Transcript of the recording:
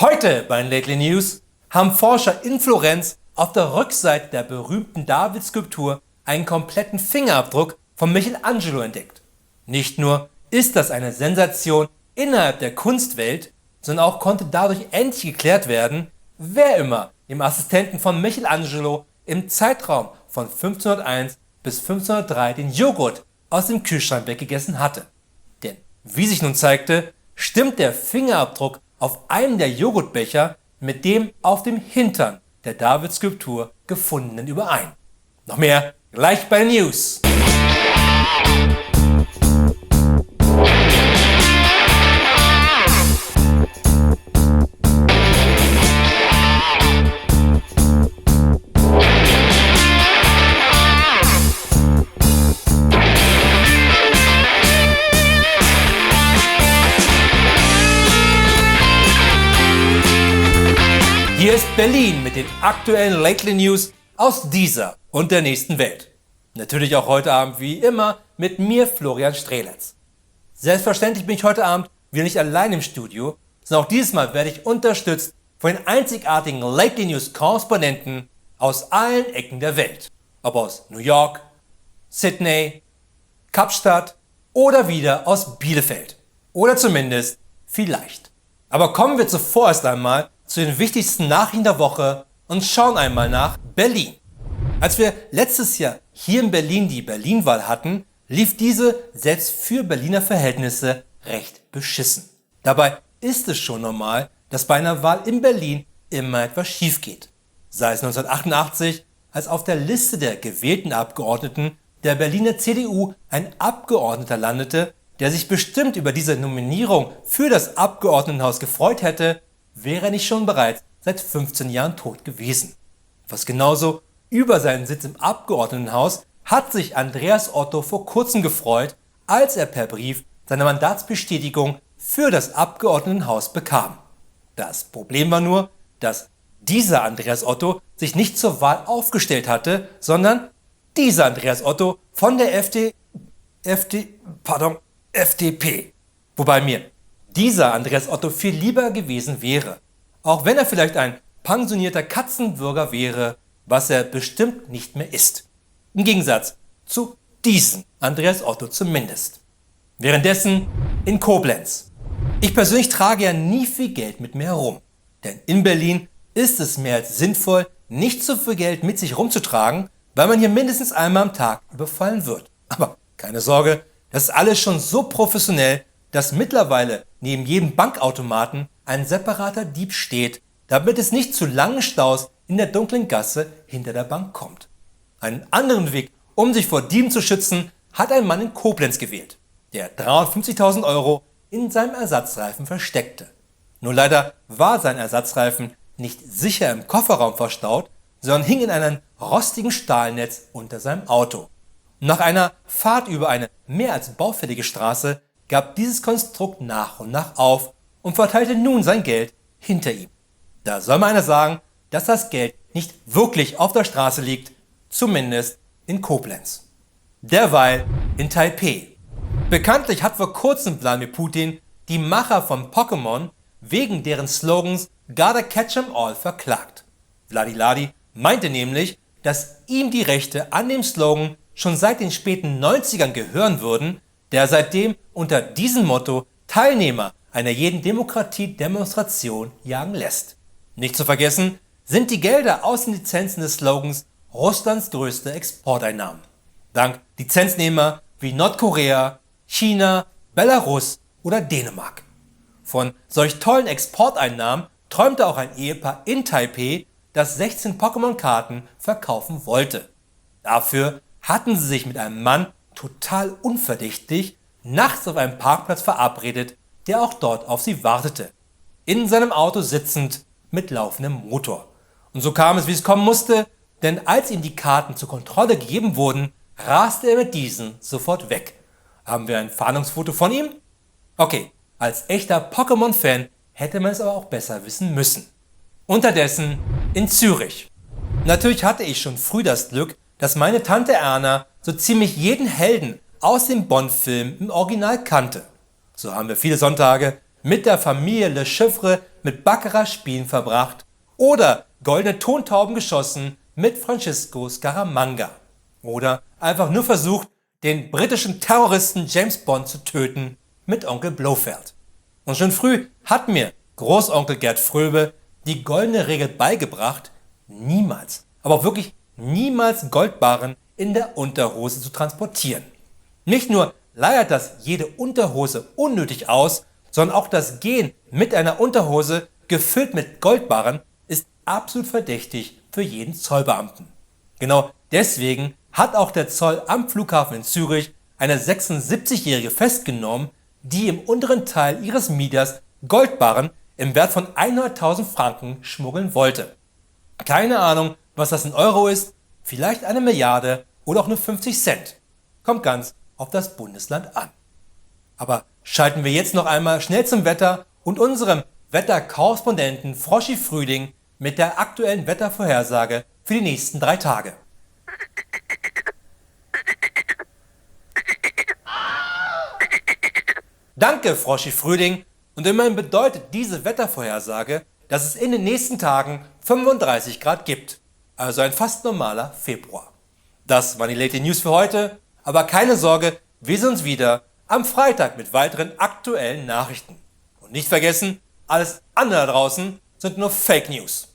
Heute bei den Lately News haben Forscher in Florenz auf der Rückseite der berühmten David-Skulptur einen kompletten Fingerabdruck von Michelangelo entdeckt. Nicht nur ist das eine Sensation innerhalb der Kunstwelt, sondern auch konnte dadurch endlich geklärt werden, wer immer dem Assistenten von Michelangelo im Zeitraum von 1501 bis 1503 den Joghurt aus dem Kühlschrank weggegessen hatte. Denn wie sich nun zeigte, stimmt der Fingerabdruck auf einem der Joghurtbecher mit dem auf dem Hintern der David-Skulptur gefundenen überein. Noch mehr gleich bei den News. Hier ist Berlin mit den aktuellen Lately News aus dieser und der nächsten Welt. Natürlich auch heute Abend wie immer mit mir, Florian Streletz. Selbstverständlich bin ich heute Abend wieder nicht allein im Studio, sondern auch dieses Mal werde ich unterstützt von den einzigartigen Lately News Korrespondenten aus allen Ecken der Welt. Ob aus New York, Sydney, Kapstadt oder wieder aus Bielefeld. Oder zumindest vielleicht. Aber kommen wir zuvorerst einmal zu den wichtigsten Nachrichten der Woche und schauen einmal nach Berlin. Als wir letztes Jahr hier in Berlin die Berlin-Wahl hatten, lief diese selbst für Berliner Verhältnisse recht beschissen. Dabei ist es schon normal, dass bei einer Wahl in Berlin immer etwas schief geht. Sei es 1988, als auf der Liste der gewählten Abgeordneten der Berliner CDU ein Abgeordneter landete, der sich bestimmt über diese Nominierung für das Abgeordnetenhaus gefreut hätte, wäre er nicht schon bereits seit 15 Jahren tot gewesen. Was genauso über seinen Sitz im Abgeordnetenhaus hat sich Andreas Otto vor kurzem gefreut, als er per Brief seine Mandatsbestätigung für das Abgeordnetenhaus bekam. Das Problem war nur, dass dieser Andreas Otto sich nicht zur Wahl aufgestellt hatte, sondern dieser Andreas Otto von der FDP. Wobei mir dieser Andreas Otto viel lieber gewesen wäre, auch wenn er vielleicht ein pensionierter Katzenbürger wäre, was er bestimmt nicht mehr ist. Im Gegensatz zu diesem Andreas Otto zumindest. Währenddessen in Koblenz. Ich persönlich trage ja nie viel Geld mit mir herum, denn in Berlin ist es mehr als sinnvoll, nicht so viel Geld mit sich rumzutragen, weil man hier mindestens einmal am Tag überfallen wird. Aber keine Sorge, das ist alles schon so professionell, dass mittlerweile neben jedem Bankautomaten ein separater Dieb steht, damit es nicht zu langen Staus in der dunklen Gasse hinter der Bank kommt. Einen anderen Weg, um sich vor Dieben zu schützen, hat ein Mann in Koblenz gewählt, der 350.000 Euro in seinem Ersatzreifen versteckte. Nur leider war sein Ersatzreifen nicht sicher im Kofferraum verstaut, sondern hing in einem rostigen Stahlnetz unter seinem Auto. Nach einer Fahrt über eine mehr als baufällige Straße gab dieses Konstrukt nach und nach auf und verteilte nun sein Geld hinter ihm. Da soll mal einer sagen, dass das Geld nicht wirklich auf der Straße liegt, zumindest in Koblenz. Derweil in Taipeh. Bekanntlich hat vor kurzem Wladimir Putin die Macher von Pokémon wegen deren Slogans Gotta catch 'em all verklagt. Vladiladi meinte nämlich, dass ihm die Rechte an dem Slogan schon seit den späten 90ern gehören würden, der seitdem unter diesem Motto Teilnehmer einer jeden Demokratie-Demonstration jagen lässt. Nicht zu vergessen sind die Gelder aus den Lizenzen des Slogans Russlands größte Exporteinnahmen. Dank Lizenznehmer wie Nordkorea, China, Belarus oder Dänemark. Von solch tollen Exporteinnahmen träumte auch ein Ehepaar in Taipeh, das 16 Pokémon-Karten verkaufen wollte. Dafür hatten sie sich mit einem Mann total unverdächtig nachts auf einem Parkplatz verabredet, der auch dort auf sie wartete. In seinem Auto sitzend mit laufendem Motor. Und so kam es, wie es kommen musste, denn als ihm die Karten zur Kontrolle gegeben wurden, raste er mit diesen sofort weg. Haben wir ein Fahndungsfoto von ihm? Okay, als echter Pokémon-Fan hätte man es aber auch besser wissen müssen. Unterdessen in Zürich. Natürlich hatte ich schon früh das Glück, dass meine Tante Erna so ziemlich jeden Helden aus dem Bond-Film im Original kannte. So haben wir viele Sonntage mit der Familie Le Chiffre mit Baccarat-Spielen verbracht oder goldene Tontauben geschossen mit Francisco Scaramanga. Oder einfach nur versucht, den britischen Terroristen James Bond zu töten mit Onkel Blofeld. Und schon früh hat mir Großonkel Gerd Fröbe die goldene Regel beigebracht, niemals, aber auch wirklich niemals Goldbarren in der Unterhose zu transportieren. Nicht nur leiert das jede Unterhose unnötig aus, sondern auch das Gehen mit einer Unterhose gefüllt mit Goldbarren ist absolut verdächtig für jeden Zollbeamten. Genau deswegen hat auch der Zoll am Flughafen in Zürich eine 76-Jährige festgenommen, die im unteren Teil ihres Mieters Goldbarren im Wert von 100.000 Franken schmuggeln wollte. Keine Ahnung, was das in Euro ist, vielleicht 1 Milliarde oder auch nur 50 Cent. Kommt ganz auf das Bundesland an. Aber schalten wir jetzt noch einmal schnell zum Wetter und unserem Wetterkorrespondenten Froschi Frühling mit der aktuellen Wettervorhersage für die nächsten 3 Tage. Danke, Froschi Frühling. Und immerhin bedeutet diese Wettervorhersage, dass es in den nächsten Tagen 35 Grad gibt. Also ein fast normaler Februar. Das waren die Late News für heute. Aber keine Sorge, wir sehen uns wieder am Freitag mit weiteren aktuellen Nachrichten. Und nicht vergessen, alles andere da draußen sind nur Fake News.